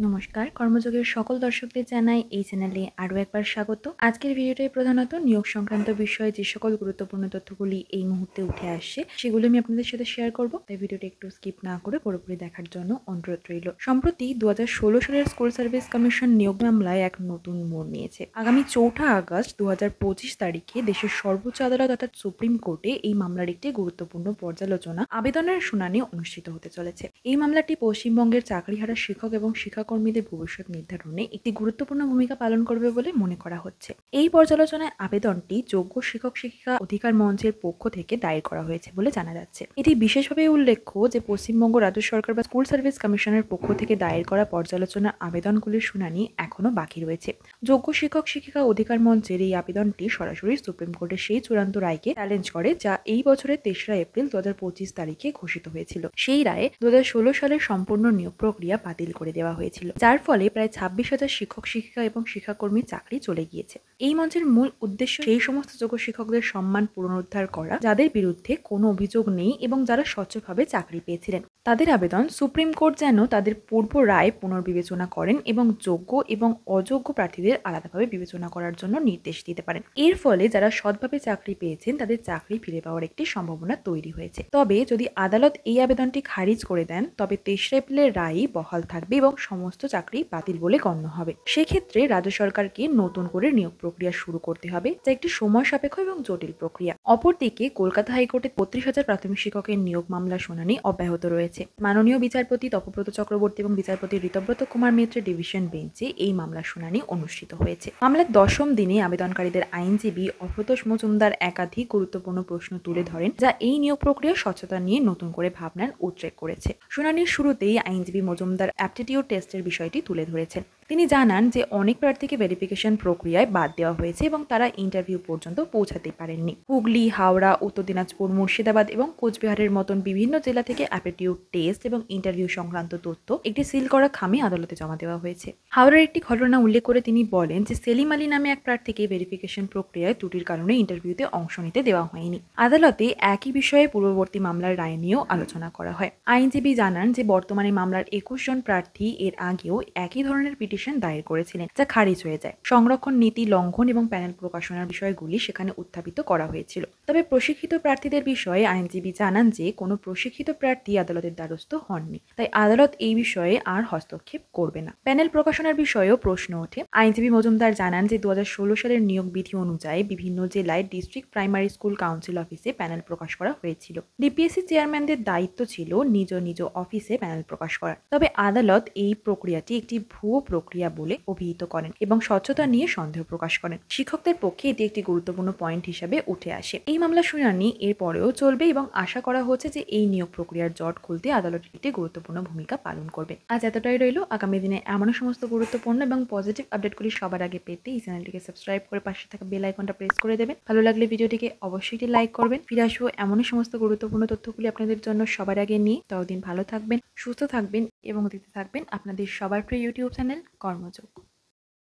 নমস্কার, কর্মযোগের সকল দর্শকদের জানাই এই চ্যানেলে আরও একবার স্বাগত। আজকের ভিডিওটায় প্রধানত নিয়োগ সংক্রান্ত বিষয়ে যে সকল গুরুত্বপূর্ণ তথ্যগুলি এই মুহূর্তে উঠে আসছে সেগুলো আমি আপনাদের সাথে শেয়ার করব। তাই ভিডিওটা একটু স্কিপ না করে পুরোপুরি দেখার জন্য অনুরোধ রইল। সম্প্রতি 2016 সালের স্কুল সার্ভিস কমিশন নিয়োগ মামলায় এক নতুন মোড় নিয়েছে। আগামী 4 আগস্ট 2025 তারিখে দেশের সর্বোচ্চ আদালত অর্থাৎ সুপ্রিম কোর্টে এই মামলার একটি গুরুত্বপূর্ণ পর্যালোচনা আবেদনের শুনানি অনুষ্ঠিত হতে চলেছে। এই মামলাটি পশ্চিমবঙ্গের চাকরিহারা শিক্ষক এবং শিক্ষাকর্মীদের ভবিষ্যৎ নির্ধারণে একটি গুরুত্বপূর্ণ ভূমিকা পালন করবে বলে মনে করা হচ্ছে। এই পর্যালোচনায় আবেদনটি যোগ্য শিক্ষক শিক্ষিকা অধিকার মঞ্চের পক্ষ থেকে দায়ের করা হয়েছে বলে জানা যাচ্ছে। এটি বিশেষভাবে উল্লেখ্য যে পশ্চিমবঙ্গ রাজ্য সরকার বা স্কুল সার্ভিস কমিশনের পক্ষ থেকে দায়ের করা পর্যালোচনা আবেদনগুলির শুনানি এখনো বাকি রয়েছে। যোগ্য শিক্ষক শিক্ষিকা অধিকার মঞ্চের এই আবেদনটি সরাসরি সুপ্রিম কোর্টের সেই চূড়ান্ত রায়কে চ্যালেঞ্জ করে যা এই বছরের 3রা এপ্রিল 2025 তারিখে ঘোষিত হয়েছিল। সেই রায়ে 2016 সালের সম্পূর্ণ নিয়োগ প্রক্রিয়া বাতিল করে দেওয়া হয়েছিল, যার ফলে প্রায় 26,000 শিক্ষক শিক্ষিকা এবং শিক্ষাকর্মীর চাকরি চলে গিয়েছে। এই মঞ্চের মূল উদ্দেশ্য সেই সমস্ত যোগ্য শিক্ষকদের সম্মান পুনরুদ্ধার করা যাদের বিরুদ্ধে কোনো অভিযোগ নেই এবং যারা স্বচ্ছভাবে চাকরি পেয়েছিলেন। তাদের আবেদন সুপ্রিম কোর্ট যেন তাদের পূর্ব রায় পুনর্বিবেচনা করেন এবং যোগ্য এবং অযোগ্য প্রার্থীদের আলাদাভাবে বিবেচনা করার জন্য নির্দেশ দিতে পারেন। এর ফলে যারা সৎভাবে চাকরি পেয়েছেন তাদের চাকরি ফিরে পাওয়ার একটি সম্ভাবনা তৈরি হয়েছে। তবে যদি আদালত এই আবেদনটি খারিজ করে দেন তবে 23 এপ্রিলের রায়ই বহাল থাকবে এবং সমস্ত চাকরি বাতিল বলে গণ্য হবে। সেক্ষেত্রে রাজ্য সরকারকে নতুন করে নিয়োগ প্রক্রিয়া শুরু করতে হবে, যা একটি সময় সাপেক্ষ এবং জটিল প্রক্রিয়া। অপরদিকে কলকাতা হাইকোর্টে 32,000 প্রাথমিক শিক্ষকের নিয়োগ মামলা শুনানি অব্যাহত রয়েছে। মাননীয় বিচারপতি তপব্রত চক্রবর্তী এবং বিচারপতি ঋতব্রত কুমার মিত্রের ডিভিশন বেঞ্চে এই মামলার শুনানি অনুষ্ঠিত হয়েছে। মামলার 10ম দিনে আবেদনকারীদের আইনজীবী অভ্রতোষ মজুমদার একাধিক গুরুত্বপূর্ণ প্রশ্ন তুলে ধরেন, যা এই নিয়োগ প্রক্রিয়ার স্বচ্ছতা নিয়ে নতুন করে ভাবনার উদ্রেক করেছে। শুনানির শুরুতেই আইনজীবী মজুমদার অ্যাপটিটিউড টেস্টের বিষয়টি তুলে ধরেছেন। তিনি জানান যে অনেক প্রার্থীকে ভেরিফিকেশন প্রক্রিয়ায় বাদ দেওয়া হয়েছে এবং তারা ইন্টারভিউ পর্যন্ত পৌঁছাতে পারেননি। হুগলি, হাওড়া, উত্তর দিনাজপুর, মুর্শিদাবাদ এবং কোচবিহারের মতন বিভিন্ন জেলা থেকে অ্যাপটিটিউড টেস্ট এবং ইন্টারভিউ সংক্রান্ত তথ্য একটি সিল করা খামে আদালতে জমা দেওয়া হয়েছে। হাওড়ার একটি ঘটনা উল্লেখ করে তিনি বলেন যে সেলিম আলী নামে এক প্রার্থীকে ভেরিফিকেশন প্রক্রিয়ায় ত্রুটির কারণে ইন্টারভিউতে অংশ নিতে দেওয়া হয়নি। আদালতে একই বিষয়ে পূর্ববর্তী মামলার রায় নিয়েও আলোচনা করা হয়। আইনজীবী জানান যে বর্তমানে মামলার 21 জন প্রার্থী এর আগেও একই ধরনের পিটিশন দায়ের করেছিলেন, যা খারিজ হয়ে যায়। সংরক্ষণ নীতি লঙ্ঘন এবং প্যানেল প্রকাশনার বিষয়গুলি সেখানে উত্থাপিত করা হয়েছিল। তবে প্রশিক্ষিত প্রার্থীদের বিষয়ে আইনজীবী জানান যে কোনো প্রশিক্ষিত প্রার্থী আদালতের দ্বারস্থ হননি, তাই আদালত এই বিষয়ে আর হস্তক্ষেপ করবে না। প্যানেল প্রকাশনার বিষয়েও প্রশ্ন ওঠে। আইনজীবী মজুমদার জানান যে 2016 সালের নিয়োগ বিধি অনুযায়ী বিভিন্ন জেলায় ডিস্ট্রিক্ট প্রাইমারি স্কুল কাউন্সিল অফিসে প্যানেল প্রকাশ করা হয়েছিল। ডিপিএসসি চেয়ারম্যানদের দায়িত্ব ছিল নিজ নিজ অফিসে প্যানেল প্রকাশ করা। তবে আদালত এই প্রক্রিয়াটি একটি ভুয়ো প্রক্রিয়া বলে অভিহিত করেন এবং স্বচ্ছতা নিয়ে সন্দেহ প্রকাশ করেন। শিক্ষকদের পক্ষে এটি একটি গুরুত্বপূর্ণ পয়েন্ট হিসাবে উঠে আসে। এই মামলা শুনানি এর পরেও চলবে এবং আশা করা হচ্ছে যে এই নিয়োগ প্রক্রিয়ার জট খুলতে আদালত একটি গুরুত্বপূর্ণ ভূমিকা পালন করবে। আজ এতটাই রইল। আগামী দিনে এমন সমস্ত গুরুত্বপূর্ণ এবং পজিটিভ আপডেটগুলি সবার আগে পেতে এই চ্যানেলটিকে সাবস্ক্রাইব করে পাশে থাকা বেল আইকনটা প্রেস করে দেবেন। ভালো লাগলে ভিডিওটিকে অবশ্যই একটি লাইক করবেন। ফিরে আসবো এমনই সমস্ত গুরুত্বপূর্ণ তথ্যগুলি আপনাদের জন্য সবার আগে নিয়ে। ততদিন ভালো থাকবেন, সুস্থ থাকবেন এবং দেখতে থাকবেন আপনাদের সবার প্রিয় ইউটিউব চ্যানেল কর্মযোগ।